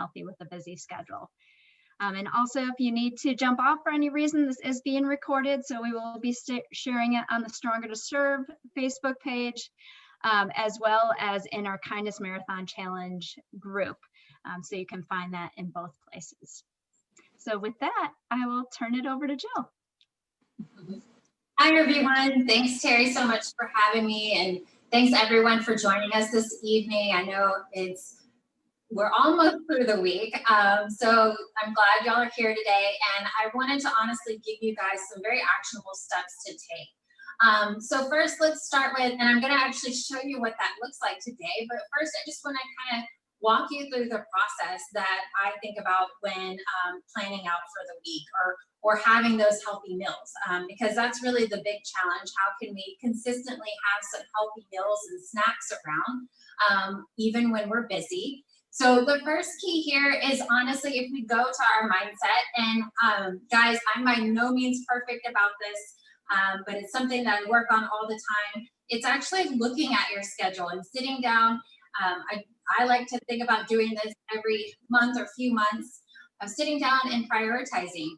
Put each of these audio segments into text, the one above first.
healthy with a busy schedule. And also, if you need to jump off for any reason, this is being recorded, so we will be sharing it on the Stronger to Serve Facebook page, as well as in our Kindness Marathon Challenge group. So you can find that in both places. So with that, I will turn it over to Jill. Hi, everyone. Thanks, Terry, so much for having me. And thanks, everyone, for joining us this evening. I know we're almost through the week. So I'm glad y'all are here today. And I wanted to honestly give you guys some very actionable steps to take. So first, let's start with, and I'm going to actually show you what that looks like today. But first, I just want to kind of walk you through the process that I think about when planning out for the week or having those healthy meals, because that's really the big challenge. How can we consistently have some healthy meals and snacks around, even when we're busy? So the first key here is, honestly, if we go to our mindset, and guys, I'm by no means perfect about this, but it's something that I work on all the time. It's actually looking at your schedule and sitting down. I like to think about doing this every month or few months, of sitting down and prioritizing,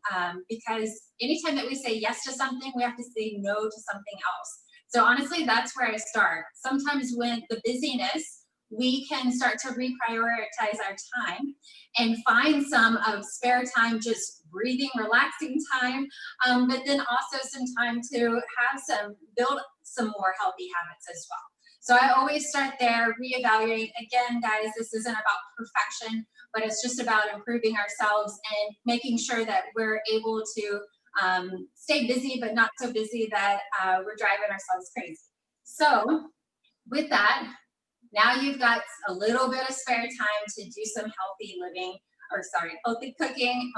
because anytime that we say yes to something, we have to say no to something else. So honestly, that's where I start. Sometimes with the busyness, we can start to reprioritize our time and find some spare time, just breathing, relaxing time, but then also some time to build some more healthy habits as well. So I always start there, reevaluate. Again, guys, this isn't about perfection, but it's just about improving ourselves and making sure that we're able to stay busy, but not so busy that we're driving ourselves crazy. So with that, now you've got a little bit of spare time to do some healthy cooking,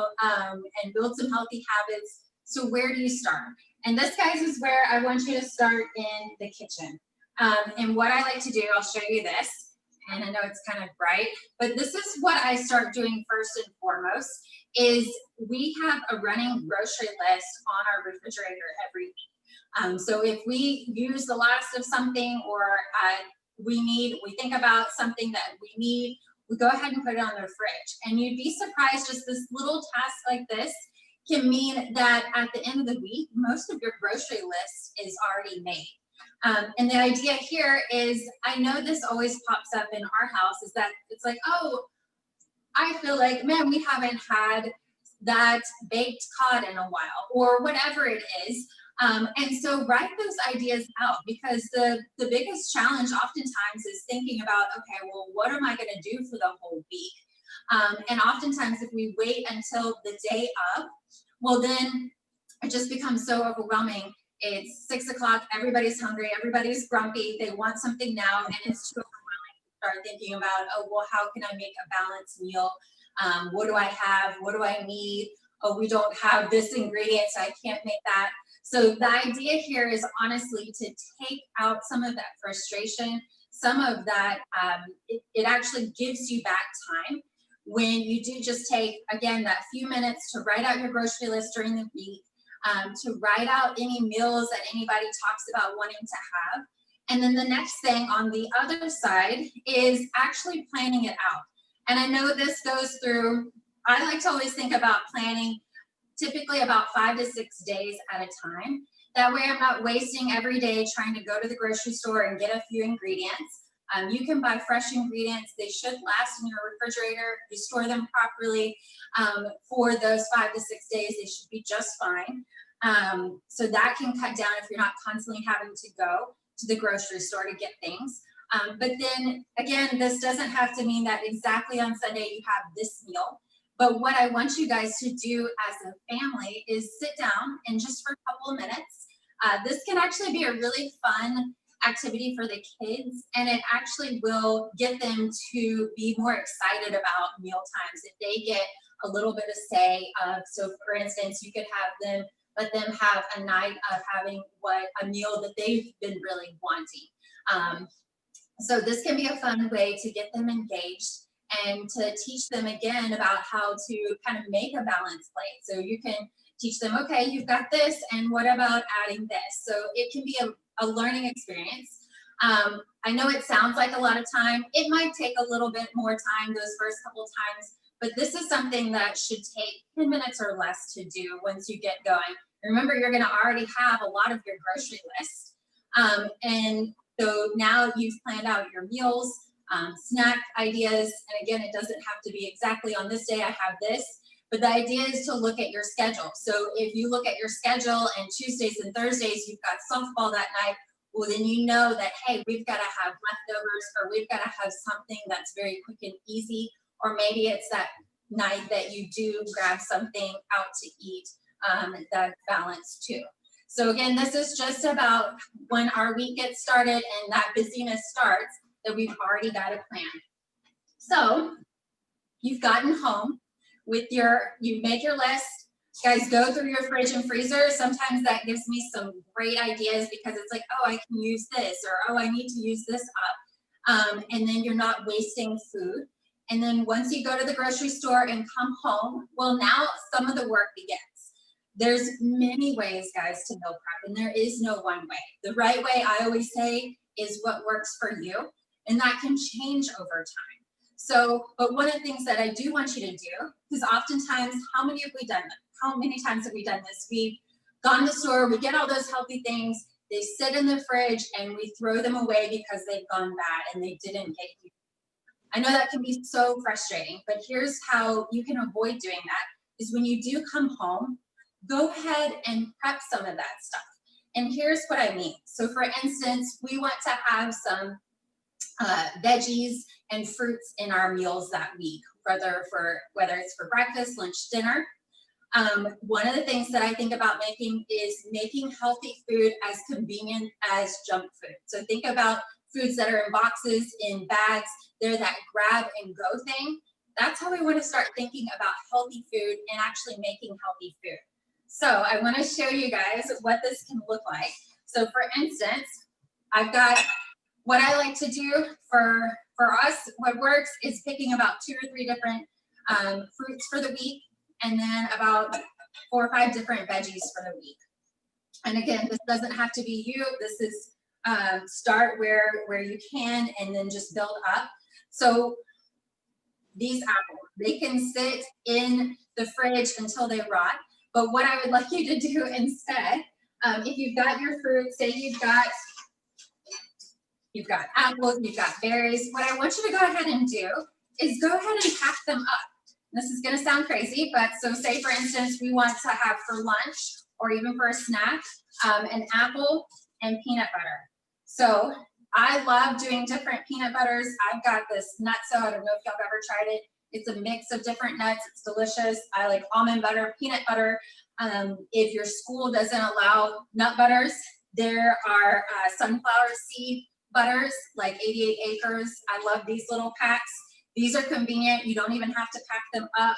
and build some healthy habits. So where do you start? And this, guys, is where I want you to start in the kitchen. And what I like to do, I'll show you this, and I know it's kind of bright, but this is what I start doing first and foremost, is we have a running grocery list on our refrigerator every week. So if we use the last of something, or we think about something that we need, we go ahead and put it on the fridge. And you'd be surprised, just this little task like this can mean that at the end of the week, most of your grocery list is already made. And the idea here is, I know this always pops up in our house, is that it's like, oh, I feel like, man, we haven't had that baked cod in a while, or whatever it is. And so write those ideas out, because the biggest challenge oftentimes is thinking about, okay, well, what am I going to do for the whole week? And oftentimes if we wait until the day of, well, then it just becomes so overwhelming. It's 6 o'clock, everybody's hungry, everybody's grumpy, they want something now, and it's too overwhelming to start thinking about, oh, well, how can I make a balanced meal? What do I have? What do I need? Oh, we don't have this ingredient, so I can't make that. So the idea here is, honestly, to take out some of that frustration, some of that, it actually gives you back time when you do just take, again, that few minutes to write out your grocery list during the week, to write out any meals that anybody talks about wanting to have. And then the next thing on the other side is actually planning it out. And I know this goes through, I like to always think about planning typically about 5 to 6 days at a time. That way I'm not wasting every day trying to go to the grocery store and get a few ingredients. You can buy fresh ingredients. They should last in your refrigerator. You store them properly for those 5 to 6 days. They should be just fine. So that can cut down if you're not constantly having to go to the grocery store to get things. But then again, this doesn't have to mean that exactly on Sunday you have this meal. But what I want you guys to do as a family is sit down and just for a couple of minutes. This can actually be a really fun activity for the kids, and it actually will get them to be more excited about meal times if they get a little bit of say. So for instance, you could let them have a night of having a meal that they've been really wanting. So this can be a fun way to get them engaged and to teach them again about how to kind of make a balanced plate. So you can teach them, okay, you've got this, and what about adding this? So it can be a learning experience. I know it sounds like a lot of time. It might take a little bit more time those first couple times, but this is something that should take 10 minutes or less to do once you get going. Remember, you're gonna already have a lot of your grocery list. And so now you've planned out your meals, snack ideas, and again, it doesn't have to be exactly on this day I have this, but the idea is to look at your schedule. So if you look at your schedule and Tuesdays and Thursdays, you've got softball that night, well, then you know that, hey, we've got to have leftovers, or we've got to have something that's very quick and easy, or maybe it's that night that you do grab something out to eat that's balanced too. So again, this is just about when our week gets started and that busyness starts, that we've already got a plan. So you've gotten home with you made your list. Guys, go through your fridge and freezer. Sometimes that gives me some great ideas because it's like, oh, I can use this, or oh, I need to use this up. And then you're not wasting food. And then once you go to the grocery store and come home, well, now some of the work begins. There's many ways, guys, to meal prep, and there is no one way. The right way, I always say, is what works for you, and that can change over time. So, but one of the things that I do want you to do, because oftentimes, how many times have we done this? We've gone to the store, we get all those healthy things, they sit in the fridge, and we throw them away because they've gone bad and they didn't get used. I know that can be so frustrating, but here's how you can avoid doing that, is when you do come home, go ahead and prep some of that stuff. And here's what I mean. So for instance, we want to have some veggies and fruits in our meals that week, whether it's for breakfast, lunch, dinner. One of the things that I think about making is making healthy food as convenient as junk food. So think about foods that are in boxes, in bags, they're that grab and go thing. That's how we want to start thinking about healthy food and actually making healthy food. So I want to show you guys what this can look like. So for instance, I've got what I like to do for us, what works is picking about 2 or 3 different fruits for the week, and then about 4 or 5 different veggies for the week. And again, this doesn't have to be you. This is start where you can and then just build up. So these apples, they can sit in the fridge until they rot. But what I would like you to do instead, if you've got your fruit, say you've got apples, you've got berries, what I want you to go ahead and do is go ahead and pack them up. This is going to sound crazy, but so say for instance, we want to have for lunch or even for a snack, an apple and peanut butter. So I love doing different peanut butters. I've got this Nutso. I don't know if y'all have ever tried it. It's a mix of different nuts. It's delicious. I like almond butter, peanut butter. If your school doesn't allow nut butters, there are sunflower seed butters, like 88 Acres. I love these little packs. These are convenient. You don't even have to pack them up.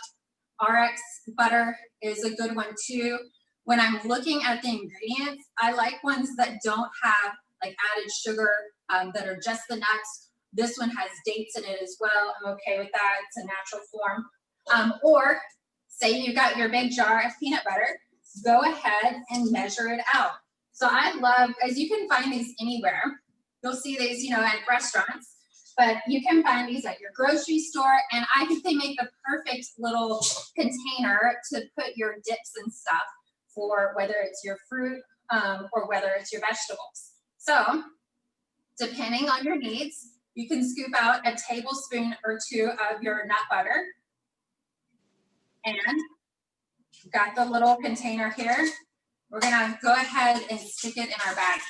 RX butter is a good one too. When I'm looking at the ingredients, I like ones that don't have like added sugar, that are just the nuts. This one has dates in it as well. I'm okay with that. It's a natural form. Or say you got your big jar of peanut butter, go ahead and measure it out. So I love, as you can find these anywhere. You'll see these, at restaurants, but you can find these at your grocery store. And I think they make the perfect little container to put your dips and stuff for whether it's your fruit or whether it's your vegetables. So depending on your needs, you can scoop out a tablespoon or 2 of your nut butter. And got the little container here. We're gonna go ahead and stick it in our bag.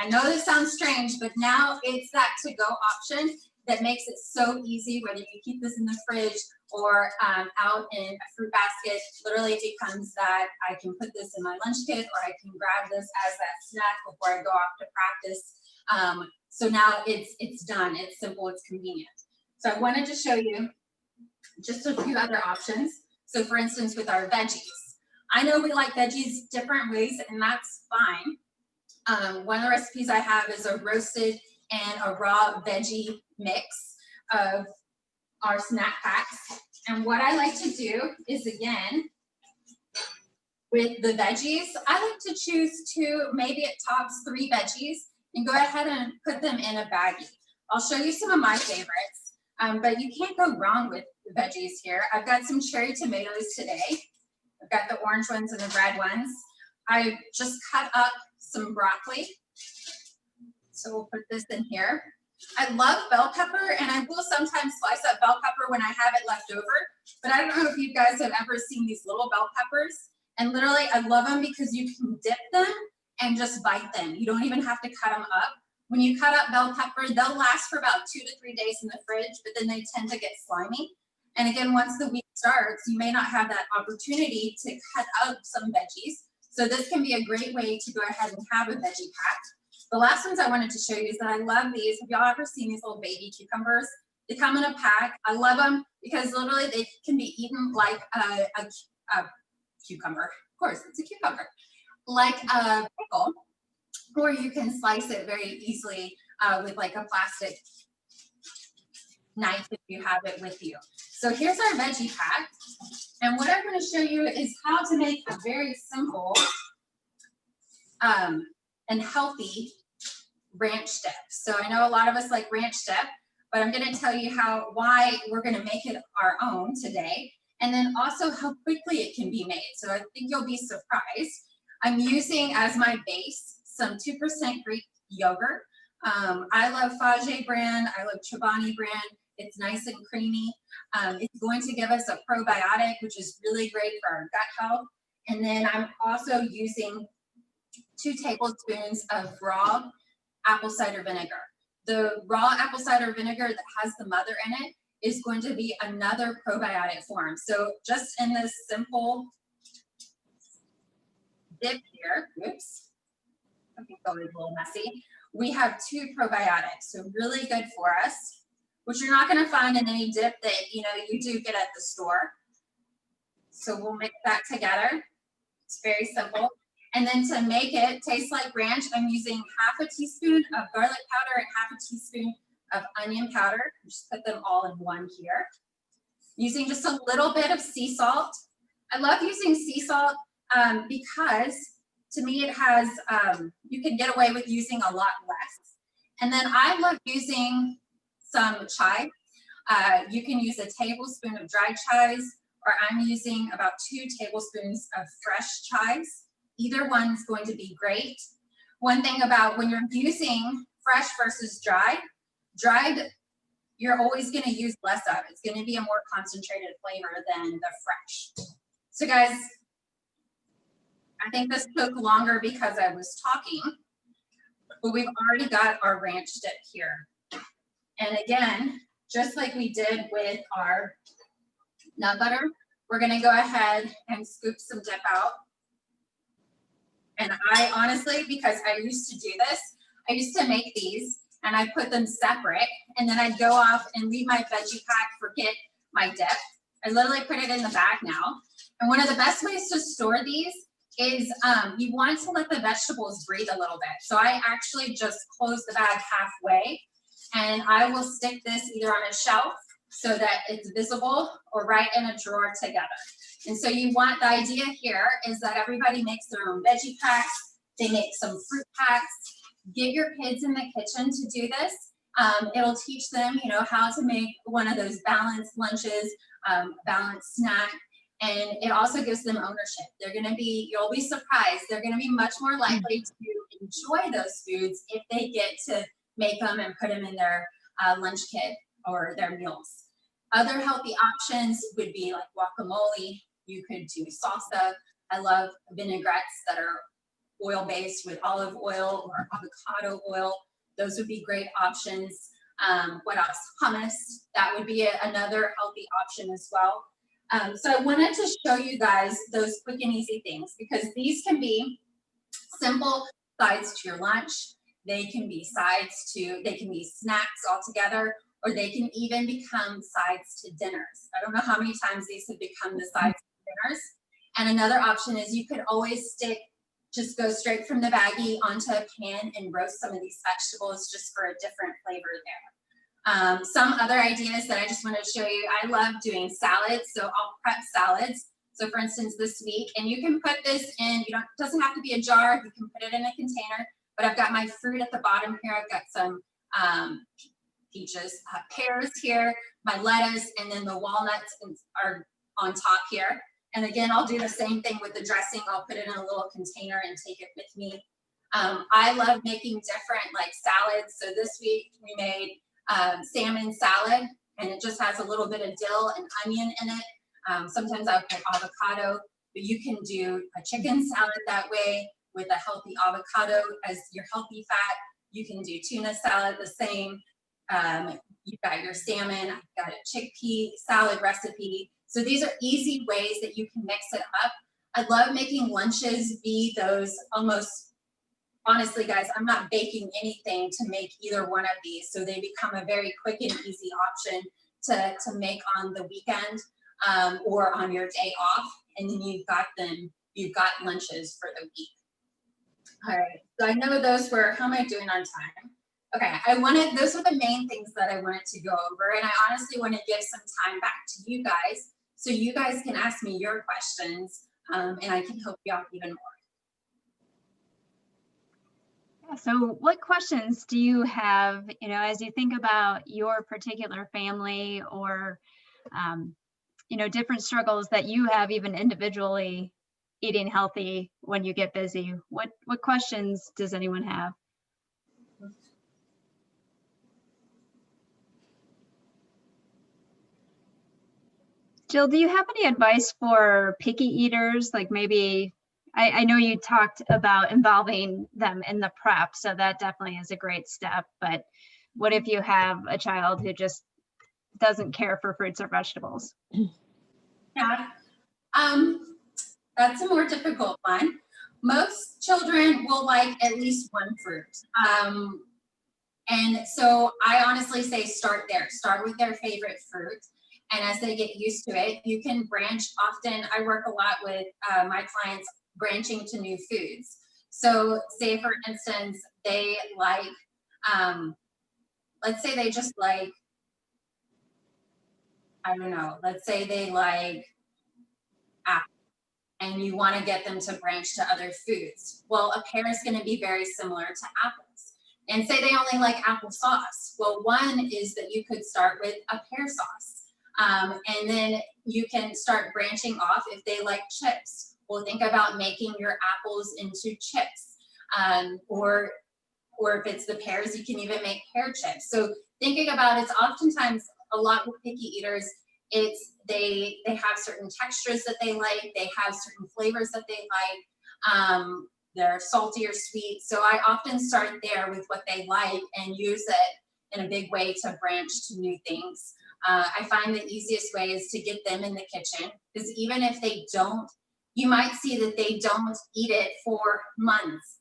I know this sounds strange, but now it's that to-go option that makes it so easy, whether you keep this in the fridge or out in a fruit basket. Literally it becomes that I can put this in my lunch kit, or I can grab this as that snack before I go off to practice. So now it's done, it's simple, it's convenient. So I wanted to show you just a few other options. So for instance, with our veggies, I know we like veggies different ways, and that's fine. One of the recipes I have is a roasted and a raw veggie mix of our snack packs. And what I like to do is, again, with the veggies, I like to choose 2, maybe at tops 3 veggies, and go ahead and put them in a baggie. I'll show you some of my favorites. But you can't go wrong with the veggies here. I've got some cherry tomatoes today. I've got the orange ones and the red ones. I just cut up some broccoli. So we'll put this in here. I love bell pepper, and I will sometimes slice up bell pepper when I have it left over, but I don't know if you guys have ever seen these little bell peppers. And literally, I love them because you can dip them and just bite them. You don't even have to cut them up. When you cut up bell pepper, they'll last for about 2 to 3 days in the fridge, but then they tend to get slimy. And again, once the week starts, you may not have that opportunity to cut out some veggies. So this can be a great way to go ahead and have a veggie pack. The last ones I wanted to show you is that I love these. Have y'all ever seen these little baby cucumbers? They come in a pack. I love them because literally they can be eaten like a cucumber. Of course, it's a cucumber. Like a pickle, or you can slice it very easily with like a plastic knife if you have it with you. So here's our veggie pack. And what I'm going to show you is how to make a very simple and healthy ranch dip. So I know a lot of us like ranch dip, but I'm going to tell you why we're going to make it our own today, and then also how quickly it can be made. So I think you'll be surprised. I'm using as my base some 2% Greek yogurt. I love Fage brand. I love Chobani brand. It's nice and creamy. It's going to give us a probiotic, which is really great for our gut health. And then I'm also using 2 tablespoons of raw apple cider vinegar. The raw apple cider vinegar that has the mother in it is going to be another probiotic form. So just in this simple dip here, oops, I think that was a little messy. We have 2 probiotics, so really good for us, which you're not going to find in any dip that you do get at the store. So we'll mix that together. It's very simple. And then to make it taste like ranch, I'm using half a teaspoon of garlic powder and half a teaspoon of onion powder. Just put them all in one here. Using just a little bit of sea salt. I love using sea salt because to me it has, you can get away with using a lot less. And then I love using some chive. You can use a tablespoon of dried chives, or I'm using about 2 tablespoons of fresh chives. Either one's going to be great. One thing about when you're using fresh versus dried, you're always going to use less of. It's going to be a more concentrated flavor than the fresh. So guys, I think this took longer because I was talking, but we've already got our ranch dip here. And again, just like we did with our nut butter, we're going to go ahead and scoop some dip out. And I honestly, because I used to do this, I used to make these and I put them separate, and then I'd go off and leave my veggie pack, forget my dip. I literally put it in the bag now. And one of the best ways to store these is you want to let the vegetables breathe a little bit. So I actually just close the bag halfway, and I will stick this either on a shelf so that it's visible or right in a drawer together. And so the idea here is that everybody makes their own veggie packs. They make some fruit packs. Get your kids in the kitchen to do this. It'll teach them, how to make one of those balanced lunches, balanced snack. And it also gives them ownership. You'll be surprised. They're going to be much more likely to enjoy those foods if they get to make them and put them in their lunch kit or their meals. Other healthy options would be like guacamole. You could do salsa. I love vinaigrettes that are oil-based with olive oil or avocado oil. Those would be great options. What else? Hummus. That would be another healthy option as well. So I wanted to show you guys those quick and easy things, because these can be simple sides to your lunch. They can be snacks altogether, or they can even become sides to dinners. I don't know how many times these have become the sides to dinners. And another option is you could always just go straight from the baggie onto a pan and roast some of these vegetables just for a different flavor there. Some other ideas that I just wanted to show you, I love doing salads, so I'll prep salads. So for instance, this week, and you can put this in, it doesn't have to be a jar, you can put it in a container, but I've got my fruit at the bottom here. I've got some peaches, pears here, my lettuce, and then the walnuts are on top here. And again, I'll do the same thing with the dressing. I'll put it in a little container and take it with me. I love making different like salads. So this week we made salmon salad, and it just has a little bit of dill and onion in it. Sometimes I'll put avocado, but you can do a chicken salad that way with a healthy avocado as your healthy fat. You can do tuna salad the same. You've got your salmon, I've got a chickpea salad recipe. So these are easy ways that you can mix it up. I love making lunches be those almost, honestly guys, I'm not baking anything to make either one of these. So they become a very quick and easy option to make on the weekend or on your day off. And then you've got lunches for the week. All right, so I know those were, how am I doing on time? Okay, those are the main things that I wanted to go over. And I honestly want to give some time back to you guys so you guys can ask me your questions and I can help you out even more. Yeah, so what questions do you have, as you think about your particular family or, different struggles that you have even individually eating healthy when you get busy? What questions does anyone have? Jill, do you have any advice for picky eaters? Like maybe, I know you talked about involving them in the prep, so that definitely is a great step. But what if you have a child who just doesn't care for fruits or vegetables? Yeah, that's a more difficult one. Most children will like at least one fruit. And so I honestly say start there. Start with their favorite fruit. And as they get used to it, you can branch. Often I work a lot with my clients branching to new foods. So say for instance, they like, let's say they just like, I don't know, let's say they like apple and you want to get them to branch to other foods. Well, a pear is going to be very similar to apples. And say they only like applesauce. Well, one is that you could start with a pear sauce. And then you can start branching off if they like chips. Well, think about making your apples into chips. Or if it's the pears, you can even make pear chips. So thinking about it's oftentimes a lot with picky eaters, it's they have certain textures that they like, they have certain flavors that they like. They're salty or sweet. So I often start there with what they like and use it in a big way to branch to new things. I find the easiest way is to get them in the kitchen, because even if they don't, you might see that they don't eat it for months,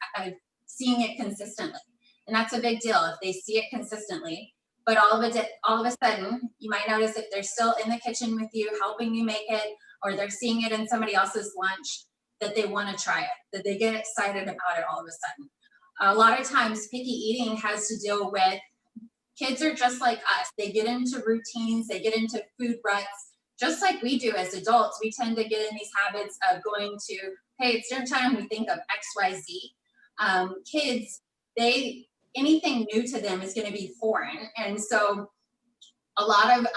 seeing it consistently. And that's a big deal if they see it consistently. But all of a sudden, you might notice if they're still in the kitchen with you, helping you make it, or they're seeing it in somebody else's lunch, that they want to try it, that they get excited about it all of a sudden. A lot of times picky eating has to deal with, kids are just like us. They get into routines, they get into food ruts, just like we do as adults. We tend to get in these habits of going to, hey, it's dinner time, we think of XYZ. Kids, anything new to them is going to be foreign. And so a lot of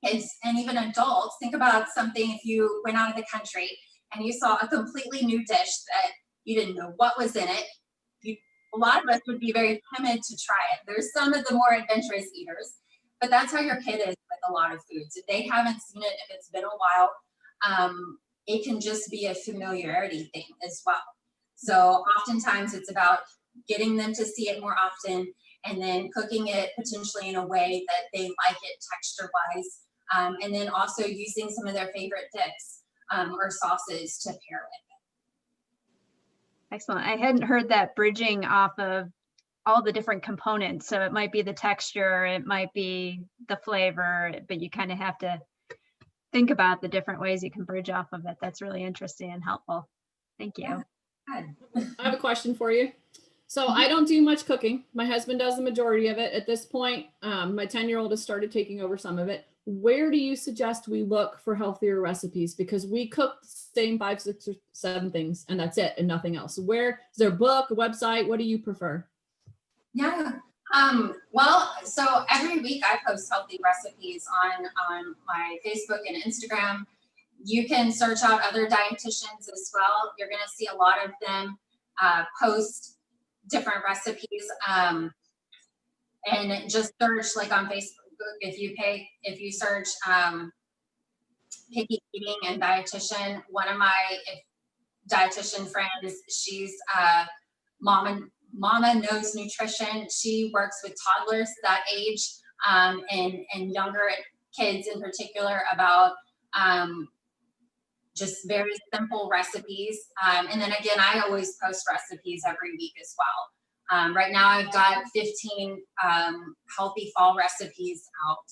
kids and even adults, think about something if you went out of the country and you saw a completely new dish that you didn't know what was in it. A lot of us would be very timid to try it. There's some of the more adventurous eaters, but that's how your kid is with a lot of foods. If they haven't seen it, if it's been a while, it can just be a familiarity thing as well. So oftentimes it's about getting them to see it more often and then cooking it potentially in a way that they like it texture-wise, and then also using some of their favorite dips or sauces to pair with. Excellent. I hadn't heard that bridging off of all the different components. So it might be the texture, it might be the flavor, but you kind of have to think about the different ways you can bridge off of it. That's really interesting and helpful. Thank you. Yeah. I have a question for you. So I don't do much cooking. My husband does the majority of it. At this point, my 10-year-old has started taking over some of it. Where do you suggest we look for healthier recipes? Because we cook the same 5, 6, or 7 things and that's it and nothing else. Where is there a book, a website? What do you prefer? Yeah, Well, so every week I post healthy recipes on my Facebook and Instagram. You can search out other dietitians as well. You're going to see a lot of them post different recipes. And just search like on Facebook if you search picky eating and dietitian. One of my dietitian friends, she's Mama Knows Nutrition. She works with toddlers that age and younger kids in particular about just very simple recipes. And then again, I always post recipes every week as well. Right now I've got 15 healthy fall recipes out.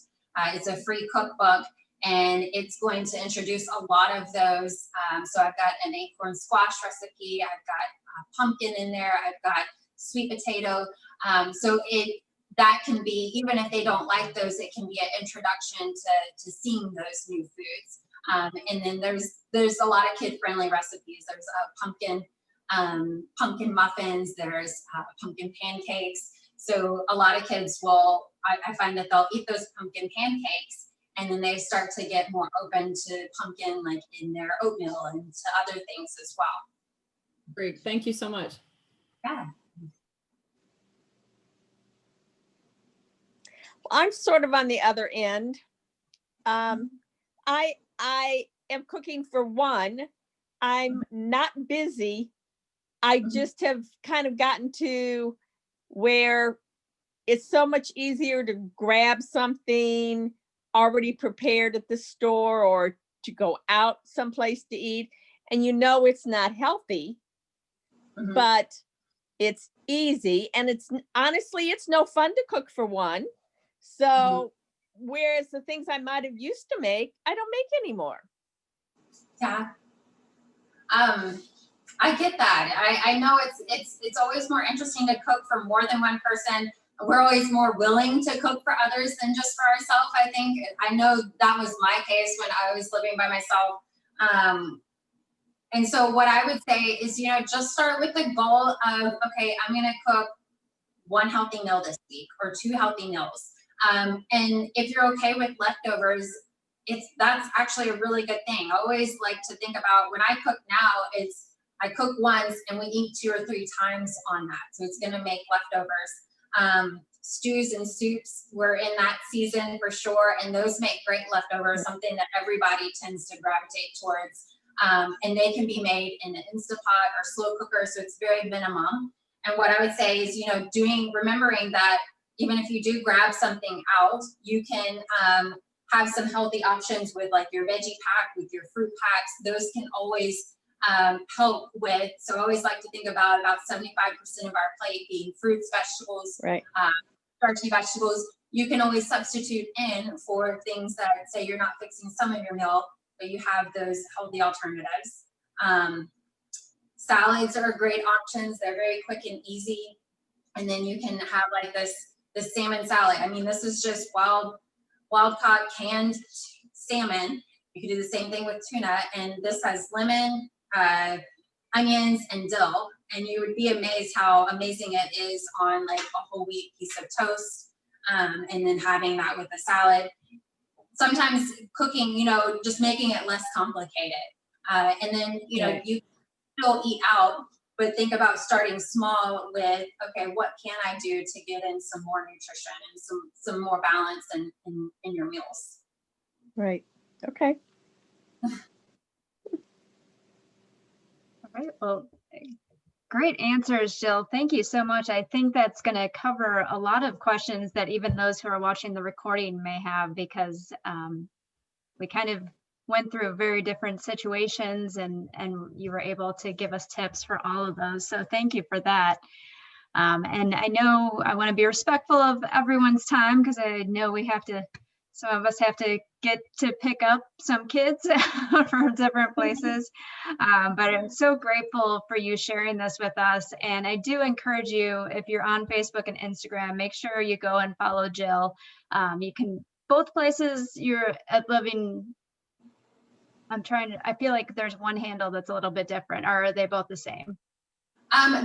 It's a free cookbook and it's going to introduce a lot of those. So I've got an acorn squash recipe. I've got pumpkin in there. I've got sweet potato. So that can be, even if they don't like those, it can be an introduction to seeing those new foods. And then there's a lot of kid-friendly recipes. There's pumpkin muffins. There's pumpkin pancakes. So a lot of kids I find that they'll eat those pumpkin pancakes, and then they start to get more open to pumpkin, like in their oatmeal and to other things as well. Great, thank you so much. Yeah. I'm sort of on the other end. I am cooking for one. I'm not busy. I just have kind of gotten to where it's so much easier to grab something already prepared at the store or to go out someplace to eat. And you know it's not healthy, but it's easy. And it's honestly, it's no fun to cook for one. So whereas the things I might have used to make, I don't make anymore. Yeah. I get that. I know it's always more interesting to cook for more than one person. We're always more willing to cook for others than just for ourselves, I think. I know that was my case when I was living by myself. And so what I would say is, just start with the goal of, okay, I'm going to cook one healthy meal this week or 2 healthy meals. And if you're okay with leftovers, that's actually a really good thing. I always like to think about when I cook now, I cook once and we eat 2 or 3 times on that. So it's going to make leftovers. Stews and soups, we're in that season for sure. And those make great leftovers, something that everybody tends to gravitate towards. And they can be made in an Instapot or slow cooker. So it's very minimum. And what I would say is, remembering that even if you do grab something out, you can have some healthy options with like your veggie pack, with your fruit packs. Those can always help with, so I always like to think about 75% of our plate being fruits, vegetables, right? Starchy vegetables. You can always substitute in for things that say you're not fixing some of your meal, but you have those healthy alternatives. Salads are great options. They're very quick and easy. And then you can have like this salmon salad. I mean, this is just wild caught canned salmon. You can do the same thing with tuna. And this has lemon, onions, and dill. And you would be amazed how amazing it is on like a whole wheat piece of toast. And then having that with a salad. Sometimes cooking, just making it less complicated. And then, you still eat out, but think about starting small with, okay, what can I do to get in some more nutrition and some more balance in your meals? Right. Okay. All right. Well, great answers, Jill. Thank you so much. I think that's going to cover a lot of questions that even those who are watching the recording may have, because we kind of went through very different situations and you were able to give us tips for all of those. So thank you for that. And I know I want to be respectful of everyone's time because I know some of us have to get to pick up some kids from different places. But I'm so grateful for you sharing this with us. And I do encourage you, if you're on Facebook and Instagram, make sure you go and follow Jill. You can, both places you're at Living. I feel like there's one handle that's a little bit different. Or are they both the same?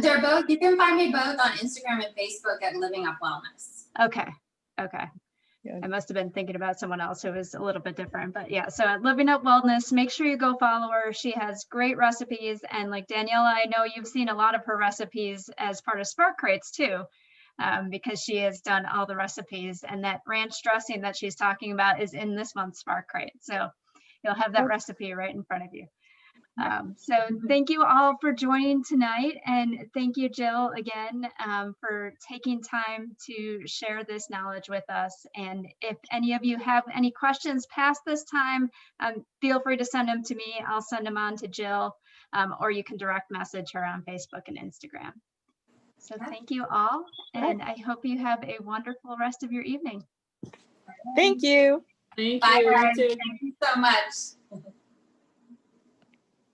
They're both, you can find me both on Instagram and Facebook at Living Up Wellness. Okay, okay. Good. I must have been thinking about someone else who was a little bit different, but yeah, so at Living Up Wellness, make sure you go follow her. She has great recipes, and like Daniela, I know you've seen a lot of her recipes as part of Spark Crates too, because she has done all the recipes, and that ranch dressing that she's talking about is in this month's Spark Crate. So you'll have that Okay. recipe right in front of you. So thank you all for joining tonight, and thank you, Jill, again, for taking time to share this knowledge with us. And if any of you have any questions past this time, feel free to send them to me. I'll send them on to Jill, or you can direct message her on Facebook and Instagram. So thank you all, and I hope you have a wonderful rest of your evening. Thank you. Thank Bye, you. You guys. too. Thank you so much.